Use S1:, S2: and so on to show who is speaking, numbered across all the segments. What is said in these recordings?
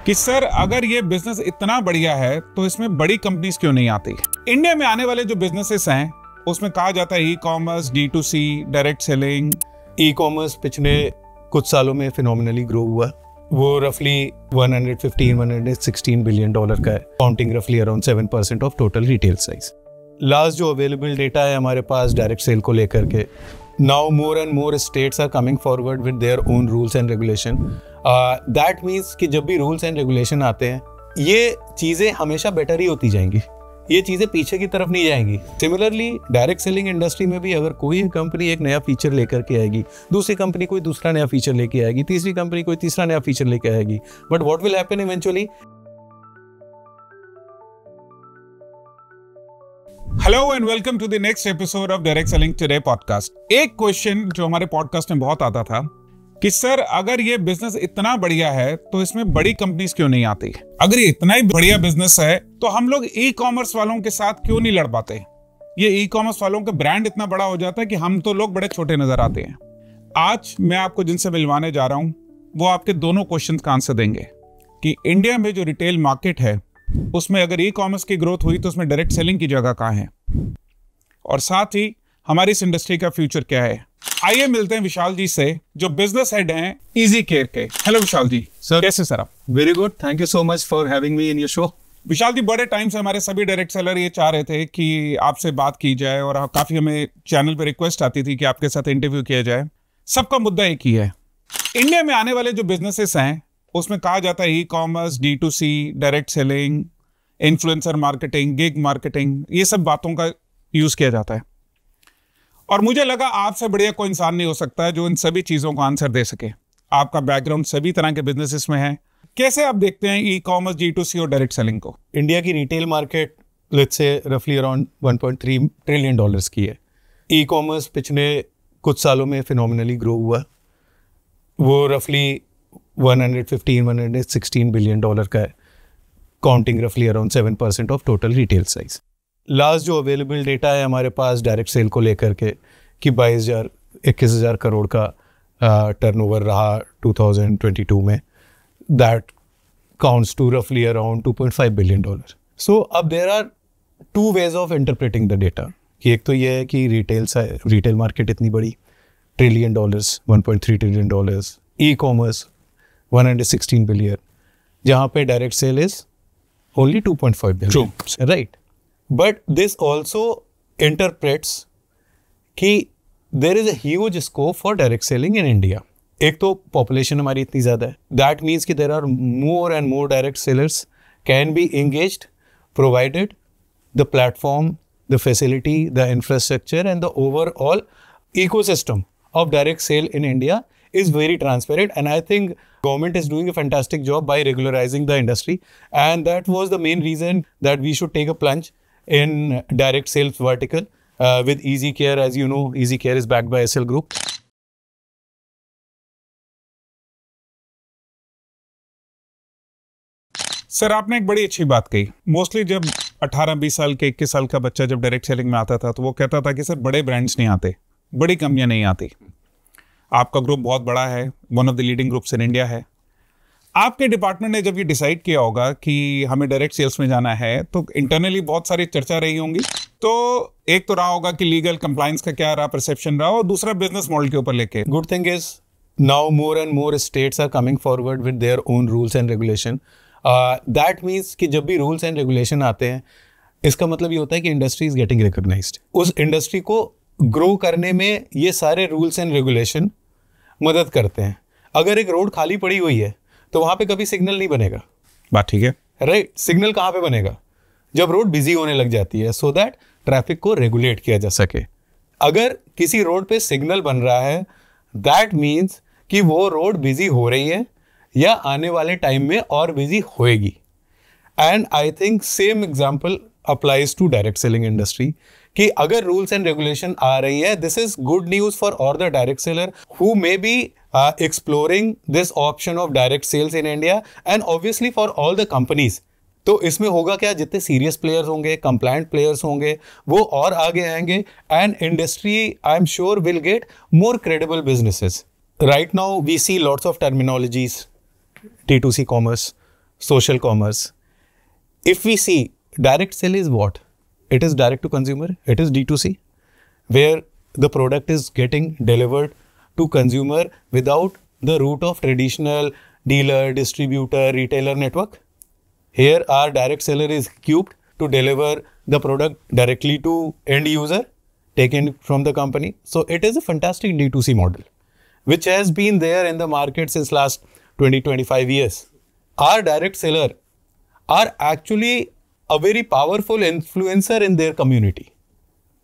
S1: कि सर अगर ये बिजनेस इतना बढ़िया है तो इसमें बड़ी कंपनीज क्यों नहीं आती। इंडिया में आने वाले जो बिजनेसेस हैं उसमें कहा जाता है e commerce, D2C, direct selling.
S2: E commerce पिछले कुछ सालों में फिनोमिनली ग्रो हुआ। वो रफली 115-116 बिलियन डॉलर का है, काउंटिंग रफली around 7% of total retail size. Last जो अवेलेबल डेटा है हमारे पास डायरेक्ट सेल को लेकर के, now more and more states are coming forward with their own rules and regulation. That means कि जब भी रूल्स एंड रेगुलेशन आते हैं ये चीज़ें हमेशा बेटर ही होती जाएंगी, ये चीज़ें पीछे की तरफ नहीं जाएंगी। सिमिलरली डायरेक्ट सेलिंग इंडस्ट्री में भी अगर कोई कंपनी एक नया फीचर लेकर के आएगी, दूसरी कंपनी कोई दूसरा नया फीचर लेके आएगी, तीसरी कंपनी कोई तीसरा नया फीचर लेके आएगी, but what will happen eventually.
S1: Hello and welcome to the next episode of direct selling today podcast. एक क्वेश्चन जो हमारे पॉडकास्ट में बहुत आता था कि सर अगर ये बिजनेस इतना बढ़िया है तो इसमें बड़ी कंपनीज क्यों नहीं आती। अगर ये इतना ही बढ़िया बिजनेस है तो हम लोग ई कॉमर्स वालों के साथ क्यों नहीं लड़ पाते। ये ई कॉमर्स वालों का ब्रांड इतना बड़ा हो जाता है कि हम तो लोग बड़े छोटे नजर आते हैं। आज मैं आपको जिनसे मिलवाने जा रहा हूं वो आपके दोनों क्वेश्चन का आंसर देंगे कि इंडिया में जो रिटेल मार्केट है उसमें अगर ई कॉमर्स की ग्रोथ हुई तो उसमें डायरेक्ट सेलिंग की जगह कहाँ है, और साथ ही हमारी इस इंडस्ट्री का फ्यूचर क्या है। आइए मिलते हैं विशाल जी से जो बिजनेस हेड हैं इजी केयर के। हेलो विशाल जी।
S2: सर
S1: कैसे सर आप?
S2: Very good, thank you so much for having me in your show.
S1: Vishal ji, बड़े टाइम से हमारे सभी डायरेक्ट सेलर ये चाह रहे थे कि आपसे बात की जाए और काफी हमें चैनल पे रिक्वेस्ट आती थी कि आपके साथ इंटरव्यू किया जाए। सबका मुद्दा एक ही है, इंडिया में आने वाले जो बिजनेसेस हैं उसमें कहा जाता है e commerce, D2C, direct selling, influencer marketing, gig marketing, ये सब बातों का यूज किया जाता है। और मुझे लगा आपसे बढ़िया कोई इंसान नहीं हो सकता है जो इन सभी चीजों को आंसर दे सके। आपका बैकग्राउंड सभी तरह के बिजनेसेस में है। कैसे आप देखते हैं ई कॉमर्स, D2C और डायरेक्ट सेलिंग को?
S2: इंडिया की रिटेल मार्केट लेट्स से रफली अराउंड 1.3 ट्रिलियन डॉलर्स की है। ई कॉमर्स पिछले कुछ सालों में फिनोमिनली ग्रो हुआ। वो रफली 115-116 बिलियन डॉलर का है, काउंटिंग रफली around 7% of total retail size. Last जो अवेलेबल डेटा है हमारे पास डायरेक्ट सेल को लेकर के कि 21,000 करोड़ का टर्नओवर रहा 2022 में, दैट काउंट्स टू रफली अराउंड 2.5 बिलियन डॉलर। सो अब there are two ways of interpreting the data कि एक तो ये है कि रिटेल मार्केट इतनी बड़ी, trillion dollars, 1.3 trillion dollars, e commerce 116 billion, जहाँ पे direct sale is only 2.5 billion. True. Right. But this also interprets कि there is a huge scope for direct selling in India. एक तो population हमारी इतनी ज़्यादा है, that means कि there are more and more direct sellers can be engaged provided the platform, the facility, the infrastructure and the overall ecosystem of direct sale in India is very transparent, and I think government is doing a fantastic job by regularizing the industry, and that was the main reason that we should take a plunge in direct sales vertical with Easy Care. As you know, Easy Care is backed by SL Group.
S1: Sir आपने एक बड़ी अच्छी बात कही। Mostly जब 18-20 साल के 21 साल का बच्चा जब डायरेक्ट सेलिंग में आता था तो वो कहता था कि सर बड़े ब्रांड्स नहीं आते, बड़ी कंपनियां नहीं आती। आपका ग्रुप बहुत बड़ा है, one of the leading groups in India है। आपके डिपार्टमेंट ने जब ये डिसाइड किया होगा कि हमें डायरेक्ट सेल्स में जाना है तो इंटरनली बहुत सारी चर्चा रही होंगी। तो एक तो रहा होगा कि लीगल कंप्लायंस का क्या रहा, परसेप्शन रहा, और दूसरा बिजनेस मॉडल के ऊपर लेके।
S2: Good thing is now more and more states are coming forward with their own rules and regulation. That means कि जब भी रूल्स एंड रेगुलेशन आते हैं इसका मतलब ये होता है कि इंडस्ट्री इज गेटिंग रिकॉग्नाइज्ड। उस इंडस्ट्री को ग्रो करने में ये सारे रूल्स एंड रेगुलेशन मदद करते हैं। अगर एक रोड खाली पड़ी हुई है तो वहाँ पे कभी सिग्नल नहीं बनेगा।
S1: बात ठीक है,
S2: राइट। सिग्नल कहाँ पे बनेगा? जब रोड बिजी होने लग जाती है, सो दैट ट्रैफिक को रेगुलेट किया जा सके। अगर किसी रोड पे सिग्नल बन रहा है दैट मीन्स कि वो रोड बिजी हो रही है या आने वाले टाइम में और बिजी होएगी। And I think same example applies to direct selling industry कि अगर रूल्स एंड रेगुलेशन आ रही है, this is good news for all the direct seller who may be exploring this option of direct sales in India, and obviously for all the companies. तो इसमें होगा क्या, जितने सीरियस प्लेयर्स होंगे, compliant players होंगे, वो और आगे आएंगे, and industry I am sure will get more credible businesses. Right now we see lots of terminologies, D2C commerce, social commerce. If we see, direct sell is what? It is direct to consumer, it is D2C, where the product is getting delivered to consumer without the route of traditional dealer, distributor, retailer network. Here our direct seller is equipped to deliver the product directly to end user, taken from the company. So it is a fantastic D2C model, which has been there in the market since last 20-25 years. Our direct seller are actually a very powerful influencer in their community.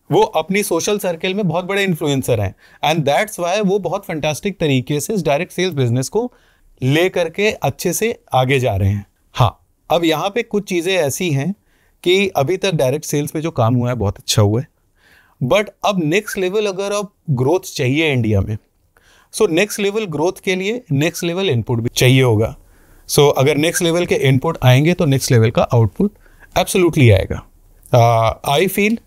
S2: वो अपनी social circle में बहुत बड़े influencer हैं and that's why वो बहुत fantastic तरीके से इस डायरेक्ट सेल्स बिजनेस को ले करके अच्छे से आगे जा रहे हैं. हाँ, अब यहाँ पे कुछ चीज़ें ऐसी हैं कि अभी तक डायरेक्ट सेल्स में जो काम हुआ है बहुत अच्छा हुआ है, बट अब नेक्स्ट लेवल अगर अब ग्रोथ चाहिए इंडिया में, सो नेक्स्ट लेवल ग्रोथ के लिए नेक्स्ट लेवल इनपुट भी चाहिए होगा. सो अगर नेक्स्ट लेवल के इनपुट आएंगे तो नेक्स्ट लेवल का आउटपुट एब्सोल्युटली आएगा. आई फील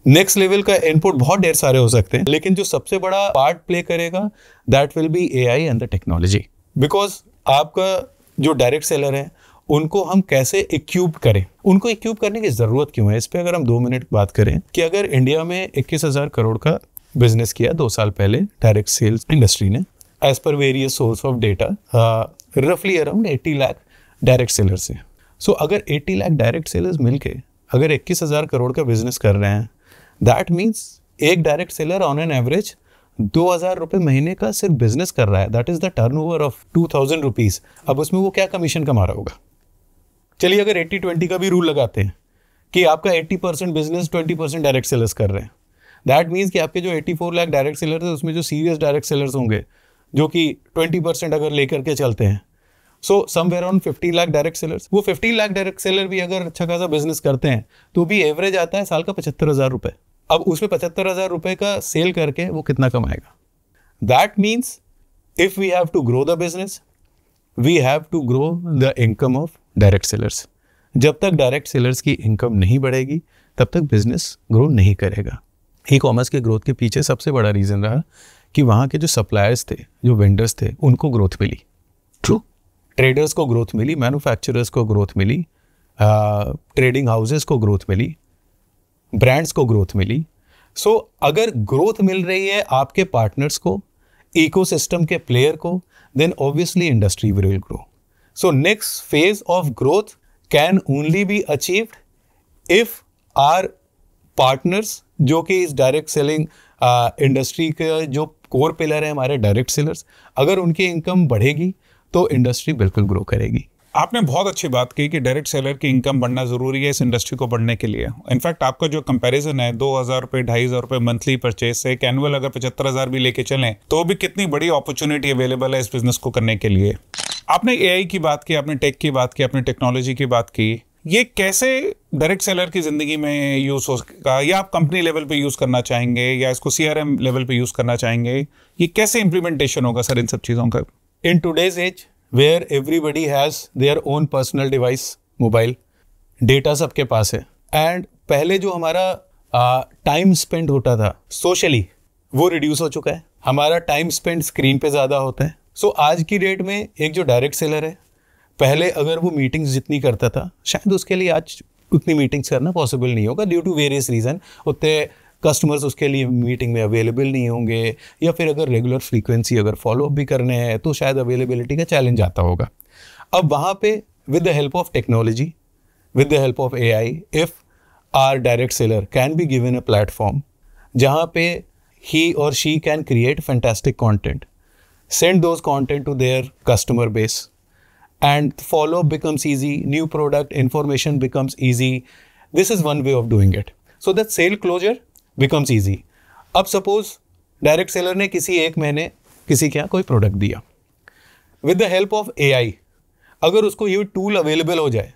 S2: नेक्स्ट लेवल का इनपुट बहुत ढेर सारे हो सकते हैं, लेकिन जो सबसे बड़ा पार्ट प्ले करेगा that will be AI and the technology. Because आपका जो डायरेक्ट सेलर है उनको हम कैसे इक्विप करें, उनको इक्विप करने की ज़रूरत क्यों है, इस पर अगर हम 2 मिनट बात करें कि अगर इंडिया में 21,000 करोड़ का बिजनेस किया 2 साल पहले डायरेक्ट सेल्स इंडस्ट्री ने, as per various source of data, रफली अराउंड 80 लाख डायरेक्ट सेलर्स हैं. सो अगर 80 लाख डायरेक्ट सेलर्स मिलके अगर 21,000 करोड़ का बिजनेस कर रहे हैं, दैट मीन्स एक direct seller on an average 2,000 रुपये महीने का सिर्फ बिजनेस कर रहा है. That is the turnover of 2,000 rupees. अब उसमें वो क्या कमीशन कमा रहा होगा? चलिए अगर 80-20 का भी रूल लगाते हैं कि आपका 80% बिजनेस 20% डायरेक्ट सेलर्स कर रहे हैं, दैट मीन्स कि आपके जो 84 लाख डायरेक्ट सेलर्स है उसमें जो सीरियस डायरेक्ट सेलर्स होंगे जो कि 20% अगर लेकर के चलते हैं, so somewhere around 50 lakh direct sellers. वो 50 लाख डायरेक्ट सेलर भी अगर अच्छा खासा बिजनेस करते हैं तो भी एवरेज आता है साल का 75,000 रुपये. अब उसमें 75,000 रुपये का सेल करके वो कितना कमाएगा? That means if we have to grow the business, we have to grow the income of direct sellers. जब तक डायरेक्ट सेलर्स की इनकम नहीं बढ़ेगी तब तक बिजनेस ग्रो नहीं करेगा. ई कॉमर्स के ग्रोथ के पीछे सबसे बड़ा रीज़न रहा कि वहाँ के जो सप्लायर्स थे, जो वेंडर्स थे, उनको ग्रोथ मिली. ट्रू, ट्रेडर्स को ग्रोथ मिली, मैन्युफैक्चरर्स को ग्रोथ मिली, ट्रेडिंग हाउसेस को ग्रोथ मिली, ब्रांड्स को ग्रोथ मिली. सो अगर ग्रोथ मिल रही है आपके पार्टनर्स को, इकोसिस्टम के प्लेयर को, then obviously industry will grow. So next phase of growth can only be achieved if our partners, जो कि इस डायरेक्ट सेलिंग इंडस्ट्री के जो कोर पिलर है हमारे डायरेक्ट सेलर्स, अगर उनकी इनकम बढ़ेगी तो इंडस्ट्री बिल्कुल ग्रो करेगी.
S1: आपने बहुत अच्छी बात की कि डायरेक्ट सेलर की इनकम बढ़ना जरूरी है इस इंडस्ट्री को बढ़ने के लिए. इनफैक्ट आपका जो कंपैरिजन है 2,000 रुपये 2,500 रुपये मंथली परचेज से एक एनुअल अगर 75,000 भी लेके चलें तो भी कितनी बड़ी अपॉर्चुनिटी अवेलेबल है इस बिजनेस को करने के लिए. आपने एआई की बात की, आपने टेक की बात की, आपने टेक्नोलॉजी की बात की. ये कैसे डायरेक्ट सेलर की जिंदगी में यूज होगा, या आप कंपनी लेवल पे यूज करना चाहेंगे या इसको सीआरएम लेवल पे यूज करना चाहेंगे? ये कैसे इंप्लीमेंटेशन होगा सर इन सब चीजों का?
S2: In today's age where everybody has their own personal device, mobile, data सबके पास है, एंड पहले जो हमारा टाइम स्पेंड होता था सोशली वो रिड्यूस हो चुका है. हमारा टाइम स्पेंड स्क्रीन पे ज़्यादा होता है. सो आज की डेट में एक जो डायरेक्ट सेलर है, पहले अगर वो मीटिंग्स जितनी करता था शायद उसके लिए आज उतनी मीटिंग्स करना पॉसिबल नहीं होगा ड्यू टू वेरियस रीज़न. उतने कस्टमर्स उसके लिए मीटिंग में अवेलेबल नहीं होंगे, या फिर अगर रेगुलर फ्रीक्वेंसी अगर फॉलोअप भी करने हैं तो शायद अवेलेबिलिटी का चैलेंज आता होगा. अब वहाँ पे with the help of technology, with the help of AI, if our direct seller can be given a platform जहाँ पे ही और she can create fantastic content, send those content to their customer base, and follow-up becomes easy, new product information becomes easy. This is one way of doing it. So that sale closure becomes easy. अब suppose direct seller ने किसी एक महीने किसी क्या कोई product दिया, with the help of AI अगर उसको ये टूल अवेलेबल हो जाए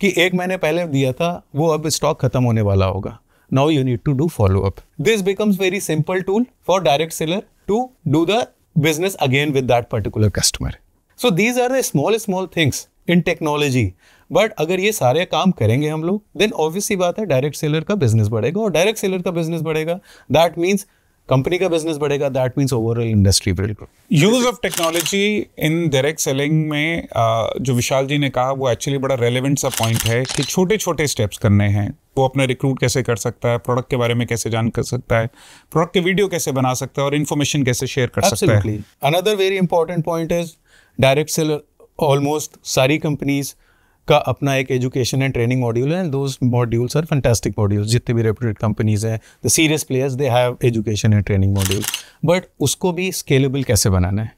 S2: कि एक महीने पहले दिया था वो अब स्टॉक खत्म होने वाला होगा, now you need to do follow-up. This becomes very simple tool for direct seller to do the business again with that particular customer. So these are the small things in technology. But अगर ये सारे काम करेंगे हम लोग, then obviously बात है direct seller का बिजनेस बढ़ेगा, और डायरेक्ट सेलर का बिजनेस बढ़ेगा दैट मीन्स कंपनी का बिजनेस बढ़ेगा, that means overall industry will grow.
S1: Use of technology in direct selling में जो विशाल जी ने कहा वो एक्चुअली बड़ा रेलेवेंट सा पॉइंट है कि छोटे छोटे स्टेप्स करने हैं। वो अपने रिक्रूट कैसे कर सकता है, प्रोडक्ट के बारे में कैसे जान कर सकता है, प्रोडक्ट के वीडियो कैसे बना सकता है और इन्फॉर्मेशन कैसे शेयर कर सकता है।
S2: Another very important point is direct seller, almost सारी कंपनीज का अपना एक एजुकेशन एंड ट्रेनिंग मॉड्यूल है, and those modules are fantastic modules. जितने भी रेप्यूटेड कंपनीज हैं, the serious players, they have education and training module. But उसको भी स्केलेबल कैसे बनाना है?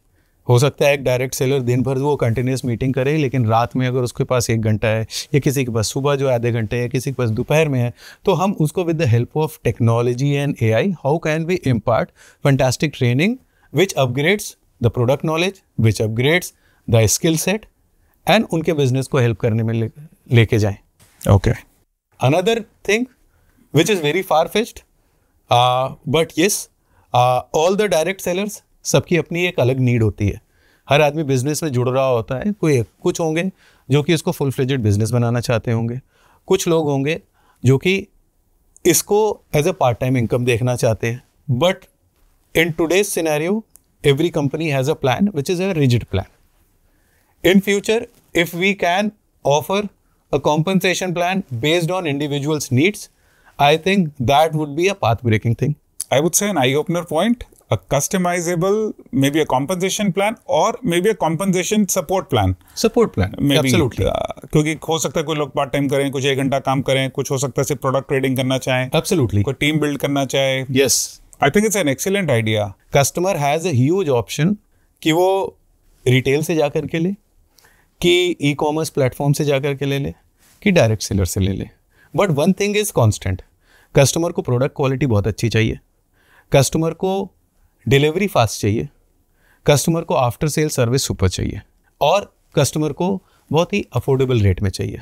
S2: हो सकता है एक डायरेक्ट सेलर दिन भर वो कंटिन्यूस मीटिंग करे, लेकिन रात में अगर उसके पास 1 घंटा है, या किसी के पास सुबह जो आधे घंटे है, किसी के पास दोपहर में है, तो हम उसको with the help of technology and AI, how can we impart fantastic training which upgrades the product knowledge, which upgrades the skill set, and उनके बिजनेस को हेल्प करने में लेके जाएं।
S1: Okay,
S2: another thing which is very far fetched, but yes, all the direct sellers, सबकी अपनी एक अलग नीड होती है। हर आदमी बिजनेस में जुड़ रहा होता है। कुछ होंगे जो कि इसको फुल फ्लेजेड बिजनेस बनाना चाहते होंगे, कुछ लोग होंगे जो कि इसको as a part time income देखना चाहते हैं। But in today's scenario every company has a plan which is a rigid plan. In future, if we can offer a compensation plan based on individuals' needs, I think that would be a path-breaking thing.
S1: I would say an eye-opener point, a customizable, maybe a compensation plan or maybe a compensation support plan.
S2: Support plan,
S1: maybe,
S2: absolutely.
S1: क्योंकि हो सकता है कोई लोग part time करें, कुछ 1 घंटा काम करें, कुछ हो सकता है सिर्फ प्रोडक्ट ट्रेडिंग करना चाहें,
S2: Absolutely.
S1: कोई टीम बिल्ड करना चाहे।
S2: Yes.
S1: I think it's an excellent idea.
S2: Customer has a huge option कि वो रिटेल से जा करके ले, कि ई कॉमर्स प्लेटफॉर्म से जाकर के ले ले, कि डायरेक्ट सेलर से ले ले। But one thing is constant, customer को प्रोडक्ट क्वालिटी बहुत अच्छी चाहिए, कस्टमर को डिलीवरी फास्ट चाहिए, कस्टमर को आफ्टर सेल सर्विस सुपर चाहिए, और कस्टमर को बहुत ही अफोर्डेबल रेट में चाहिए।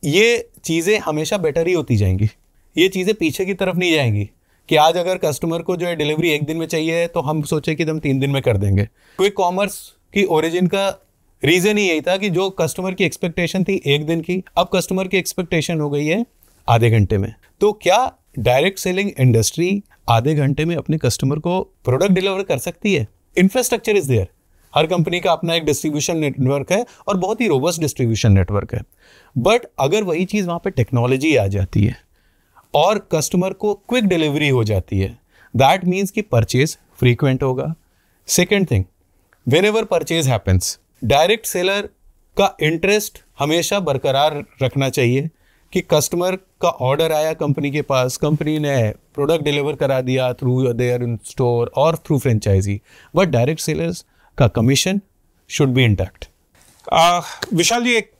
S2: ये चीज़ें हमेशा बेटर ही होती जाएंगी, ये चीज़ें पीछे की तरफ नहीं जाएंगी कि आज अगर कस्टमर को जो है डिलीवरी 1 दिन में चाहिए तो हम सोचे कि हम 3 दिन में कर देंगे। क्विक कॉमर्स की ओरिजिन का रीजन ही यही था कि जो कस्टमर की एक्सपेक्टेशन थी 1 दिन की, अब कस्टमर की एक्सपेक्टेशन हो गई है आधे घंटे में। तो क्या डायरेक्ट सेलिंग इंडस्ट्री आधे घंटे में अपने कस्टमर को प्रोडक्ट डिलीवर कर सकती है? इंफ्रास्ट्रक्चर इज देयर, हर कंपनी का अपना एक डिस्ट्रीब्यूशन नेटवर्क है और बहुत ही रोबस्ट डिस्ट्रीब्यूशन नेटवर्क है। बट अगर वही चीज़ वहाँ पे टेक्नोलॉजी आ जाती है और कस्टमर को क्विक डिलीवरी हो जाती है, दैट मीन्स कि परचेज फ्रीक्वेंट होगा। Second thing, when ever purchase happens, direct seller का इंटरेस्ट हमेशा बरकरार रखना चाहिए कि कस्टमर का ऑर्डर आया कंपनी के पास, कंपनी ने प्रोडक्ट डिलीवर करा दिया थ्रू देयर इन स्टोर और through franchisee, but direct sellers का commission should be intact.
S1: Vishal ji, एक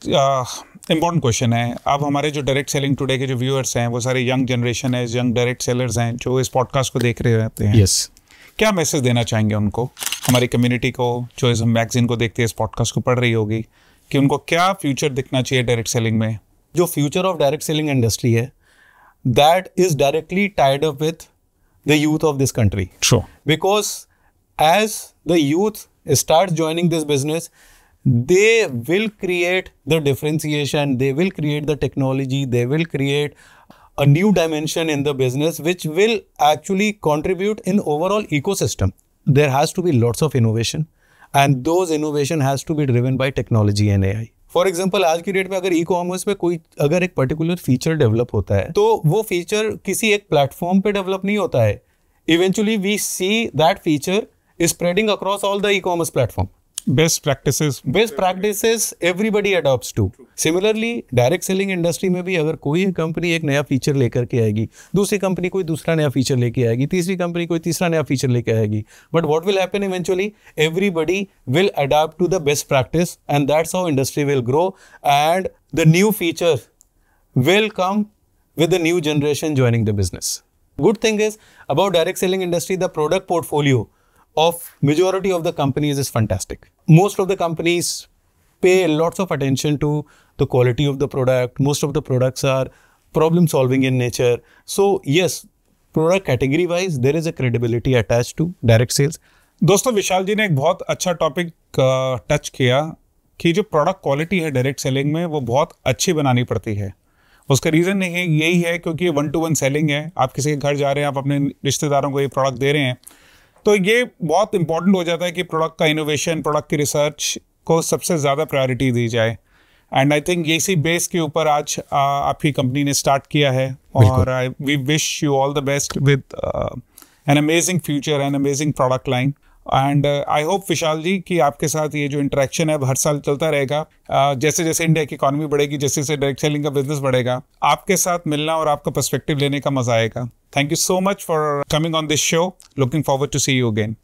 S1: इम्पॉर्टेंट क्वेश्चन है। अब हमारे जो डायरेक्ट सेलिंग टुडे के जो व्यूअर्स हैं वो सारे यंग जनरेशन है, यंग डायरेक्ट सेलर्स हैं जो इस पॉडकास्ट को देख रहे रहते हैं।
S2: यस,
S1: क्या मैसेज देना चाहेंगे उनको, हमारी कम्युनिटी को जो इस मैगजीन को देखती है, इस पॉडकास्ट को पढ़ रही होगी, कि उनको क्या फ्यूचर दिखना चाहिए डायरेक्ट सेलिंग में?
S2: जो future of direct selling industry है, that is directly tied up with the youth of this country.
S1: Sure.
S2: Because as the youth starts joining this business, they will create the differentiation, they will create the technology, they will create a new dimension in the business which will actually contribute in overall ecosystem. There has to be lots of innovation and those innovation has to be driven by technology and AI. For example आज की date में अगर e commerce में कोई अगर एक particular feature develop होता है तो वो फीचर किसी एक प्लेटफॉर्म पे डेवलप नहीं होता है. Eventually we see that feature is spreading across all the e-commerce platform.
S1: Best practices
S2: everybody adopts to. Similarly, direct selling industry में भी अगर कोई कंपनी एक नया फीचर लेकर के आएगी, दूसरी कंपनी कोई दूसरा नया फीचर लेके आएगी, तीसरी कंपनी कोई तीसरा नया फीचर लेके आएगी. But what will happen eventually? Everybody will adapt to the best practice and that's how industry will grow and the new feature will come with the new generation joining the business. Good thing is about direct selling industry, the product portfolio of majority of the companies is fantastic. Most of the companies pay lots of attention to the quality of the product. Most of the products are problem solving in nature. So yes, product category wise there is a credibility attached to direct sales.
S1: दोस्तों, विशाल जी ने एक बहुत अच्छा topic touch किया कि जो product quality है direct selling में वो बहुत अच्छी बनानी पड़ती है. उसका रीज़न यही है क्योंकि ये 1-to-1 सेलिंग है। आप किसी के घर जा रहे हैं, आप अपने रिश्तेदारों को ये प्रोडक्ट दे रहे हैं, तो ये बहुत इंपॉर्टेंट हो जाता है कि प्रोडक्ट का इनोवेशन, प्रोडक्ट की रिसर्च को सबसे ज़्यादा प्रायोरिटी दी जाए। एंड आई थिंक इसी बेस के ऊपर आज आपकी कंपनी ने स्टार्ट किया है, और we wish you all the best with an amazing future and amazing product line. And I hope Vishal ji कि आपके साथ ये जो इंटरेक्शन है हर साल चलता रहेगा। जैसे जैसे इंडिया की इकॉनमी बढ़ेगी, जैसे जैसे डायरेक्ट सेलिंग का बिजनेस बढ़ेगा, आपके साथ मिलना और आपका पर्सपेक्टिव लेने का मजा आएगा। Thank you so much for coming on this show. Looking forward to see you again.